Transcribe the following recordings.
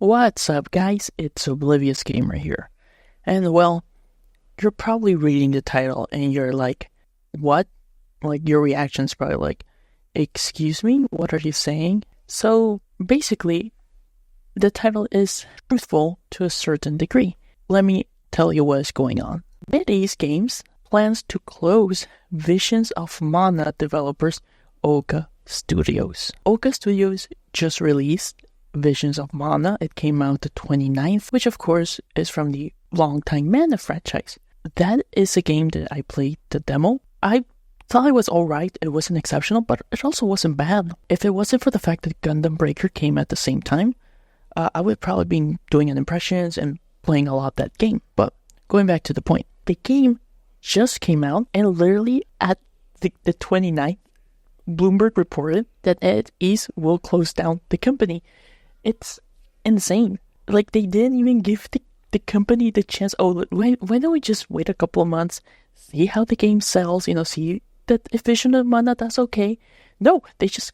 What's up, guys? It's Oblivious Gamer here. And well, you're probably reading the title and you're like, what? Like, your reaction's probably like, excuse me? What are you saying? So, basically, the title is truthful to a certain degree. Let me tell you what is going on. NetEase Games plans to close Visions of Mana developers Ouka Studios. Ouka Studios just released Visions of Mana. It came out the 29th, which of course is from the longtime Mana franchise. That is a game that I played the demo. I thought it was alright. It wasn't exceptional, but it also wasn't bad. If it wasn't for the fact that Gundam Breaker came at the same time, I would probably be doing an impressions and playing a lot that game. But going back to the point, the game just came out, and literally at the 29th, Bloomberg reported that NetEase will close down the company. It's insane. Like, they didn't even give the company the chance. Oh, why don't we just wait a couple of months, see how the game sells, see that if Vision of Mana does okay. No, they just,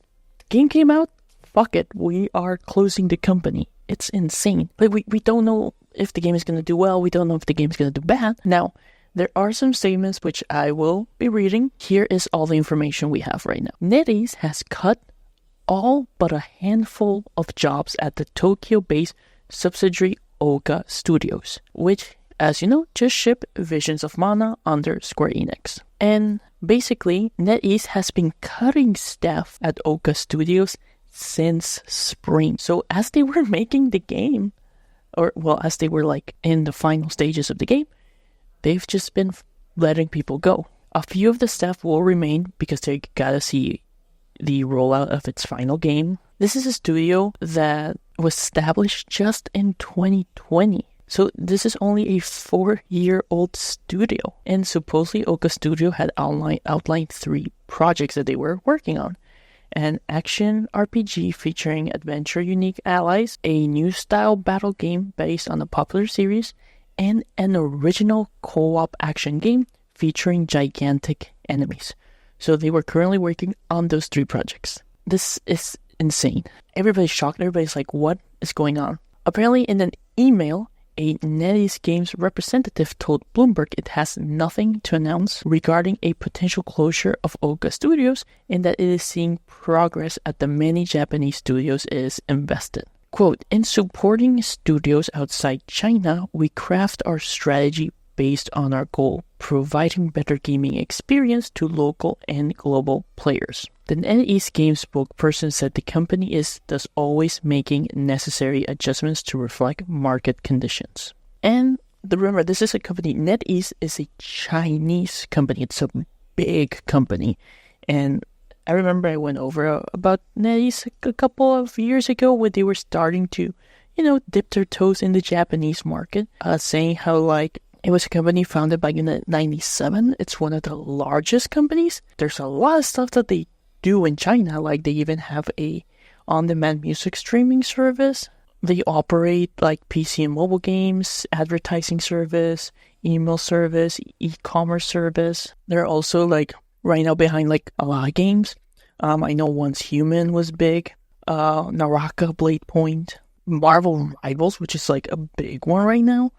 game came out, fuck it, we are closing the company. It's insane. Like, we don't know if the game is going to do well, we don't know if the game is going to do bad. Now, there are some statements which I will be reading. Here is all the information we have right now. NetEase has cut all but a handful of jobs at the Tokyo-based subsidiary Ouka Studios, which, as you know, just shipped Visions of Mana under Square Enix. And basically, NetEase has been cutting staff at Ouka Studios since spring. So as they were making the game, as they were like in the final stages of the game, they've just been letting people go. A few of the staff will remain because they gotta see the rollout of its final game. This is a studio that was established just in 2020. So this is only a 4-year-old studio. And supposedly Ouka Studio had outlined 3 projects that they were working on. An action RPG featuring adventure-unique allies, a new style battle game based on a popular series, and an original co-op action game featuring gigantic enemies. So they were currently working on those 3 projects. This is insane. Everybody's shocked. Everybody's like, what is going on? Apparently, in an email, a NetEase Games representative told Bloomberg it has nothing to announce regarding a potential closure of Ouka Studios, and that it is seeing progress at the many Japanese studios it is invested. Quote, in supporting studios outside China, we craft our strategy based on our goal, providing better gaming experience to local and global players. The NetEase Games spokesperson said the company is thus always making necessary adjustments to reflect market conditions. And remember, this is a company, NetEase is a Chinese company. It's a big company. And I remember I went over about NetEase a couple of years ago when they were starting to, dip their toes in the Japanese market, saying how, like, it was a company founded back in 1997. It's one of the largest companies. There's a lot of stuff that they do in China. Like, they even have a on-demand music streaming service. They operate like PC and mobile games, advertising service, email service, e-commerce service. They're also like right now behind like a lot of games. I know Once Human was big. Naraka, Blade Point, Marvel Rivals, which is like a big one right now.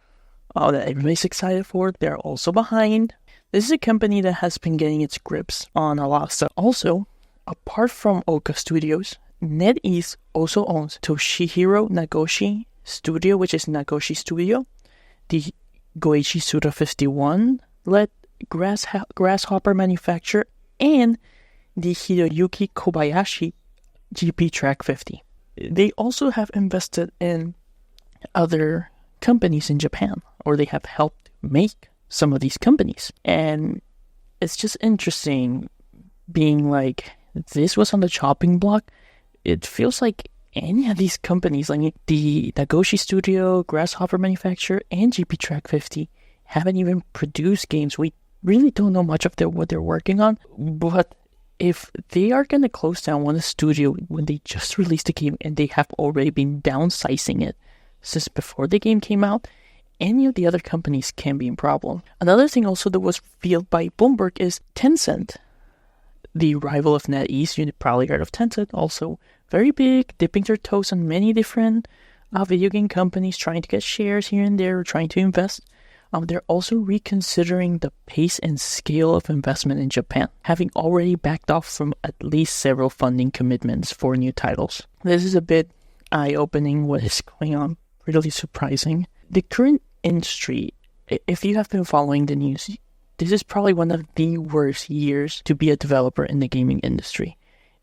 That everybody's excited for. They're also behind. This is a company that has been getting its grips on a lot of stuff. Also, apart from Ouka Studios, NetEase also owns Toshihiro Nagoshi Studio, which is Nagoshi Studio, the Goichi Suda 51-led Grasshopper manufacturer, and the Hiroyuki Kobayashi GP Track 50. They also have invested in other companies in Japan, or they have helped make some of these companies. And it's just interesting being like, this was on the chopping block. It feels like any of these companies, like the Nagoshi Studio, Grasshopper Manufacturer, and GP Track 50, haven't even produced games. We really don't know much of what they're working on. But if they are going to close down one studio when they just released a game and they have already been downsizing it since before the game came out, any of the other companies can be in problem. Another thing also that was revealed by Bloomberg is Tencent, the rival of NetEase. You probably heard of Tencent, also very big, dipping their toes on many different video game companies trying to get shares here and there, trying to invest. They're also reconsidering the pace and scale of investment in Japan, having already backed off from at least several funding commitments for new titles. This is a bit eye-opening what is going on, really surprising. The current industry, if you have been following the news, this is probably one of the worst years to be a developer in the gaming industry.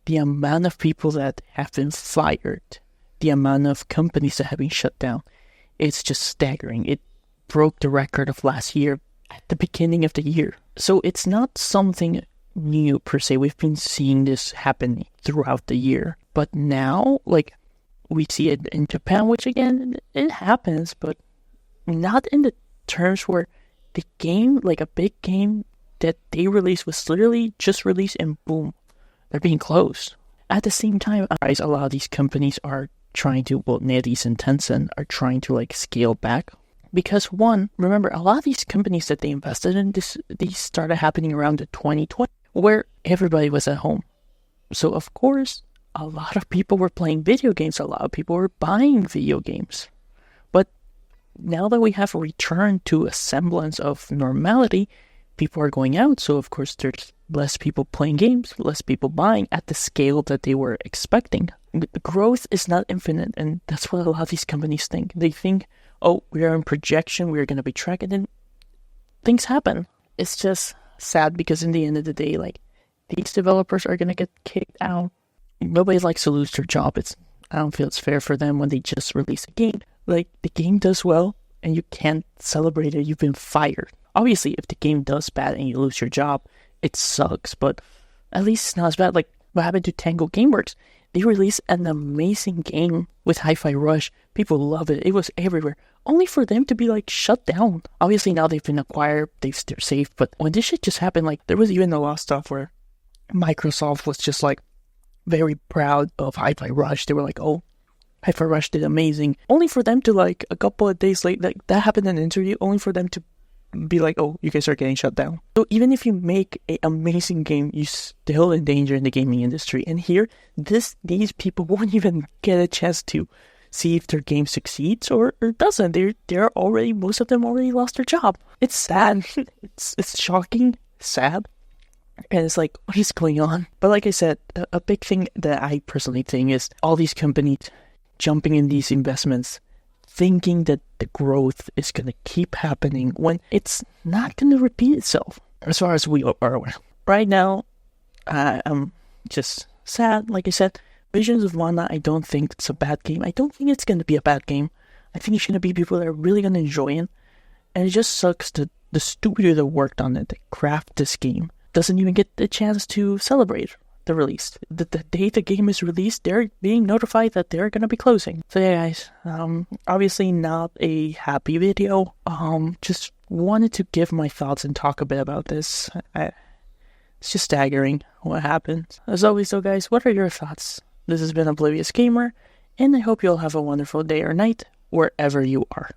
The amount of people that have been fired, the amount of companies that have been shut down, it's just staggering. It broke the record of last year at the beginning of the year. So it's not something new per se. We've been seeing this happen throughout the year. But now, we see it in Japan, which again, it happens, but not in the terms where the game, a big game that they released was literally just released and boom, they're being closed. At the same time, a lot of these companies are trying to, NetEase and Tencent are trying to scale back. Because one, remember, a lot of these companies that they invested in, these started happening around the 2020, where everybody was at home. So of course, a lot of people were playing video games, a lot of people were buying video games. But now that we have returned to a semblance of normality, people are going out, so of course there's less people playing games, less people buying at the scale that they were expecting. The growth is not infinite, and that's what a lot of these companies think. They think, oh, we are in projection, we're going to be tracking, and things happen. It's just sad because in the end of the day, these developers are going to get kicked out. Nobody likes to lose their job. I don't feel it's fair for them when they just release a game. The game does well, and you can't celebrate it. You've been fired. Obviously, if the game does bad and you lose your job, it sucks, but at least it's not as bad. What happened to Tango Gameworks? They released an amazing game with Hi-Fi Rush. People love it. It was everywhere. Only for them to be shut down. Obviously now they've been acquired. They're safe. But when this shit just happened, there was even a lot of stuff where Microsoft was just very proud of Hi-Fi Rush. They were oh, Hi-Fi Rush did amazing. Only for them to a couple of days later, that happened in an interview, only for them to be oh, you guys are getting shut down. So even if you make an amazing game, you're still in danger in the gaming industry. And here, these people won't even get a chance to see if their game succeeds or doesn't. They're already, most of them already lost their job. It's sad. It's shocking, sad. And it's what is going on? But like I said, a big thing that I personally think is all these companies jumping in these investments, thinking that the growth is going to keep happening when it's not going to repeat itself, as far as we are aware. Right now, I'm just sad. Like I said, Visions of Mana, I don't think it's a bad game. I don't think it's going to be a bad game. I think it's going to be people that are really going to enjoy it. And it just sucks that the studio that worked on it, that crafted this game, doesn't even get the chance to celebrate the release. The day the game is released, they're being notified that they're going to be closing. So yeah, guys, obviously not a happy video. Just wanted to give my thoughts and talk a bit about this. It's just staggering what happened. As always though, guys, what are your thoughts? This has been Oblivious Gamer, and I hope you all have a wonderful day or night wherever you are.